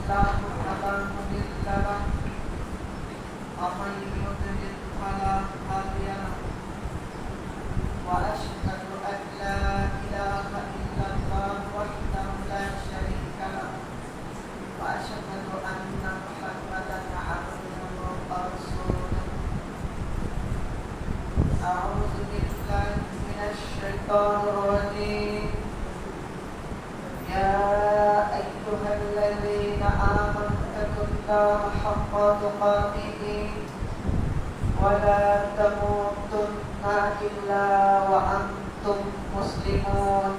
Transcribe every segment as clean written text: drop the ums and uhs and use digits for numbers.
الله فلا مضل له ومن يضلل فلا هادي له وأشهد أن لا إله إلا الله وحده لا شريك له وأشهد أن محمدا عبده ورسوله أعوذ بالله من الشيطان الرجيم يا أيها الذين آمنوا اتقوا الله حق تقاته ولا تموتن إلا وأنتم مسلمون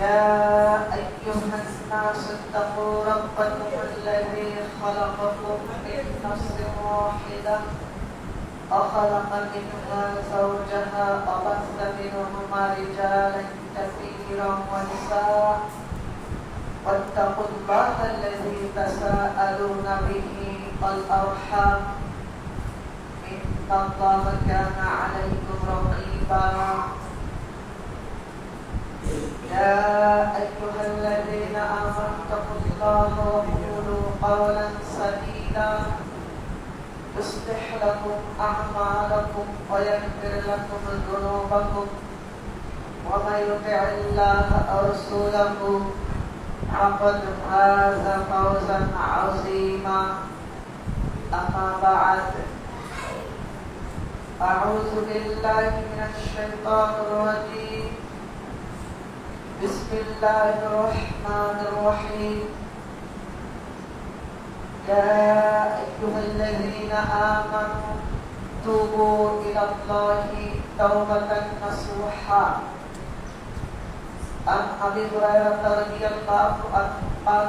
يا أيها الناس اتقوا ربكم الذي خلقكم من نفس واحدة وخلق منها زوجها وبث منهما رجالا كثيرا ونساء واتقوا الله الذي تساءلون به والأرحام إن الله كان عليكم رقيبا يا أيها الذين آمنوا اتقوا الله وقولوا قولا سديدا يصلح لكم أعمالكم ويغفر لكم ذنوبكم ومن يطع الله ورسوله فقد فاز فوزا عظيما أما بعد أعوذ بالله من الشيطان الرجيم بسم الله الرحمن الرحيم يا أيها الذين آمنوا توبوا إلى الله توبة نصوحا عن أبي هريرة رضي الله عنه قال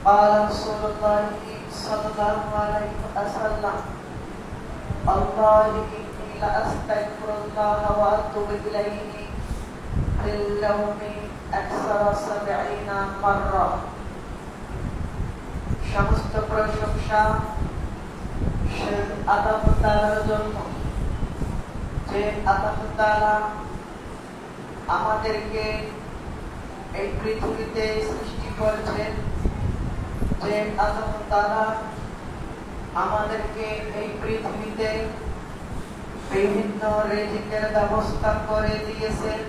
قال رسول الله صلى الله عليه وسلم الله إني لأستغفر الله وأتوب إليه في اليوم أكثر 70 مرة সমস্ত প্রশংসা সেই আল্লাহ তাআলার জন্য যে আল্লাহ তাআলা আমাদেরকে এই পৃথিবীতে সৃষ্টি করেছেন, যে আল্লাহ তাআলা আমাদেরকে এই পৃথিবীতে বিভিন্ন রিজিকের ব্যবস্থা করে দিয়েছেন,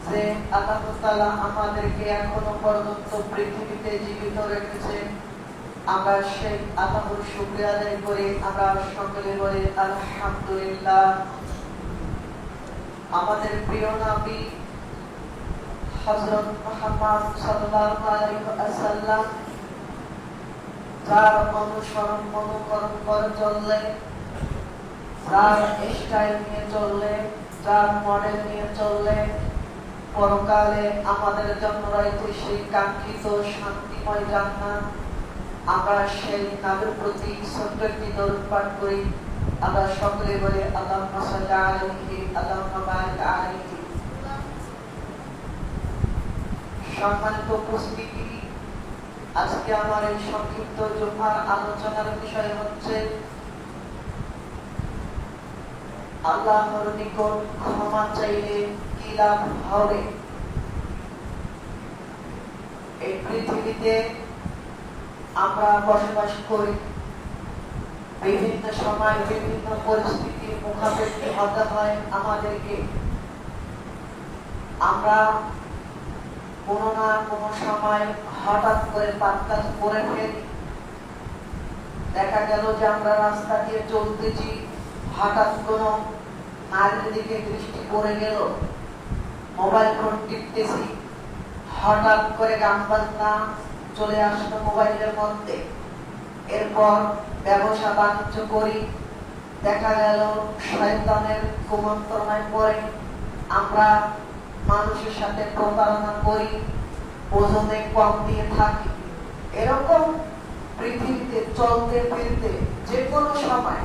যে আল্লাহ তাআলা আমাদেরকে এখনো পর্যন্ত পৃথিবীতে জীবিত রেখেছেন। আমরা সেই আল্লাহর শুকরিয়া আদায় করে আমরা সকলে বলি আলহামদুলিল্লাহ। আমাদের প্রিয় নবী হযরত মুহাম্মদ সাল্লাল্লাহু আলাইহি ওয়াসাল্লাম যার অনুসরণ অনুকরণ করে চললে, যার স্টাইল নিয়ে চললে, যার মডেল নিয়ে চললে পরকালে আমাদের জন্য রয়েছে সেই কাঙ্ক্ষিত শান্তিময় জান্নাত। আমরা সেই নবীর প্রতি ছোট্ট একটি দরুদ পাঠ করি। আমরা সকলে বলি আল্লাহুম্মা সাল্লি আলাইহি আল্লাহুম্মা বারিক আলাইহি। সম্মানিত উপস্থিতি, আজকে আমার এই সংক্ষিপ্ত জুমার আলোচনার বিষয় হচ্ছে আল্লাহর নিকট ক্ষমা চাইলে কি লাভ হবে। এই পৃথিবীতে আমরা বসবাস করি, বিভিন্ন সময় বিভিন্ন পরিস্থিতির মুখাপেক্ষি হতে হয় আমাদেরকে। আমরা কোনো না কোনো সময় হঠাৎ করে পাপ কাজ করে ফেলি। দেখা গেল যে আমরা রাস্তা দিয়ে চলতেছি, হঠাৎ কোনো নারীর দিকে দৃষ্টি পড়ে গেল, মোবাইল ফোন টিপতেছি, হঠাৎ করে গান বাজনা চলে আসলো মোবাইলের মধ্যে। এরপর ব্যবসা বাণিজ্য করি, দেখা গেল শয়তানের কুমন্ত্রণায় পড়ে আমরা মানুষের সাথে প্রতারণা করি, ওজনে কম দিয়ে থাকি। এরকম পৃথিবীতে চলতে ফিরতে যে কোনো সময়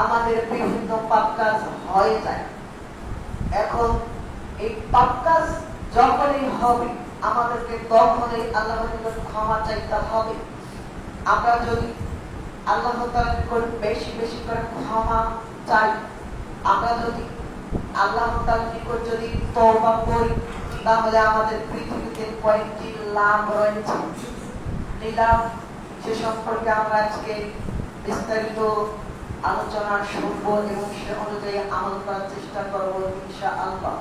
আমাদের বিভিন্ন পাপ কাজ হয়ে যায়। এখন এই পাপ কাজ যখনই হবে আমাদেরকে তখনই আল্লাহর নিকট ক্ষমা চাইতে হবে। আমরা যদি আল্লাহ তাআলার নিকট বেশি বেশি করে ক্ষমা চাই, আমরা যদি আল্লাহ তাআলার নিকট যদি তওবা করি, তাহলে আমাদের পৃথিবীতে কয়েকটি লাভ রয়েছে। এই লাভ সে সম্পর্কে আমরা আজকে বিস্তারিত আলোচনা শুনব এবং সে অনুযায়ী আমল করার চেষ্টা করব ইনশাআল্লাহ।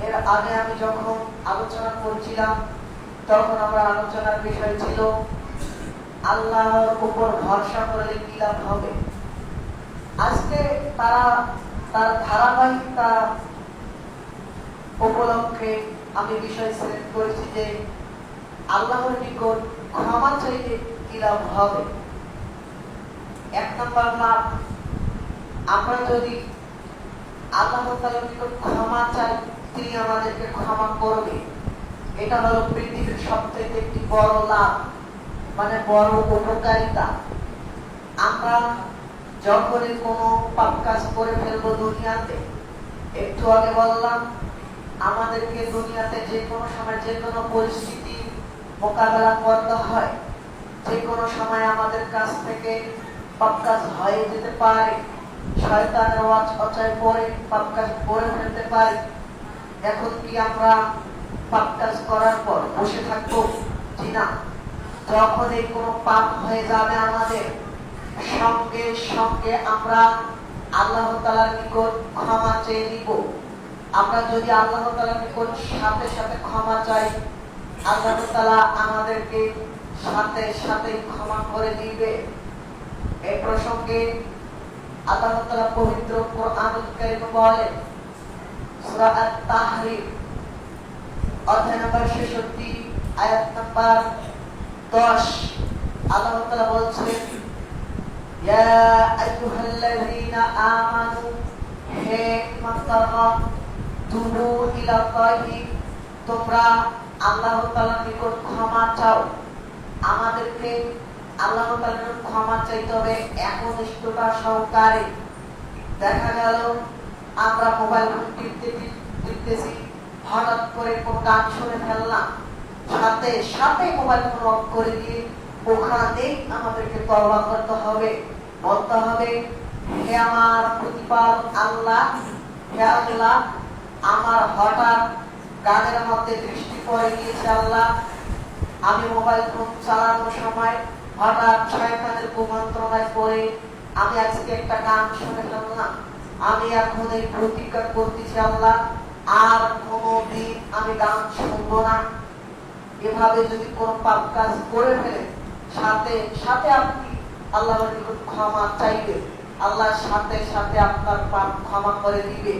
এর আগে আমি যখন আলোচনা করছিলাম তখন আমার আলোচনার বিষয় ছিল আল্লাহর উপর ভরসা করলে কি লাভ হবে। আজকে তার ধারাবাহিকতা উপলক্ষে আমি বিষয় সিলেক্ট করেছি যে আল্লাহর নিকট ক্ষমা চাইলে কি লাভ হবে। এক নম্বর লাভ, আমরা যদি আল্লাহ তাআলার নিকট ক্ষমা চাই তিনি আমাদেরকে ক্ষমা করবে। এটা হলো পৃথিবীর সবচেয়ে একটি বড় লাভ, মানে বড় উপকারিতা। আমরা যখনই কোনো পাপ কাজ করে ফেলবো দুনিয়াতে, একটু আগে বললাম আমাদেরকে দুনিয়াতে যে কোনো সময় যে কোনো পরিস্থিতি মোকাবেলা করতে হয়। যে কোনো সময় আমাদের কাছ থেকে পাপ কাজ হয়ে যেতে পারে, শয়তানের অচয় পড়ে পাপ কাজ করে ফেলতে পারে। এখন কি আমরা পাপ কাজ করার পর বসে থাকবো? জি না। যখন এই কোনো পাপ হয়ে যাবে আমাদের, সঙ্গে সঙ্গে আমরা আল্লাহ তাআলার নিকট ক্ষমা চেয়ে নিব। আমরা যদি আল্লাহ তাআলার নিকট সাথে সাথে ক্ষমা চাই, আল্লাহ তাআলা আমাদেরকে সাথে সাথে ক্ষমা করে দিবে। এই প্রসঙ্গে আল্লাহ তাআলা পবিত্র কোরআনুল কারীমে বলেন, সূরা আত-তাহরীম অধ্যায় নম্বর 66 আয়াত নম্বর 10, আল্লাহ তাআলা বলছেন, ইয়া আইয়ুহাল্লাযীনা আমানু, হে ঈমানদাররা, তুবু ইলাল্লাহি, তোমরা আল্লাহ তাআলার নিকট ক্ষমা চাও। আমাদেরকে আল্লাহ তাআলার নিকট ক্ষমা চাইতে হবে একনিষ্ঠতা সহকারে। দেখা গেল আমরা মোবাইল ফোন টিপতেছি, হঠাৎ করে কোন গান শুনে ফেললাম, সাথে সাথে মোবাইল ফোন অফ করে দিয়ে ওখানেই আমাদেরকে তওবা করতে হবে, বলতে হবে, হে আমার প্রতিপালক আল্লাহ, হে আল্লাহ, আমার হঠাৎ গানের মধ্যে দৃষ্টি পড়ে গিয়েছে আল্লাহ, আমি মোবাইল ফোন চালানোর সময় হঠাৎ শয়তানের কুমন্ত্রণায় পড়ে আমি আজকে একটা গান শুনে ফেললাম। আমি এখন এই প্রতিজ্ঞা করতেছি আল্লাহ, আর কোনদিন আমি গান শুনবো না। এভাবে যদি কোন পাপ কাজ করে ফেলে, সাথে সাথে আপনি আল্লাহর নিকট ক্ষমা চাইবে, আল্লাহ সাথে সাথে আপনার পাপ ক্ষমা করে দিবে।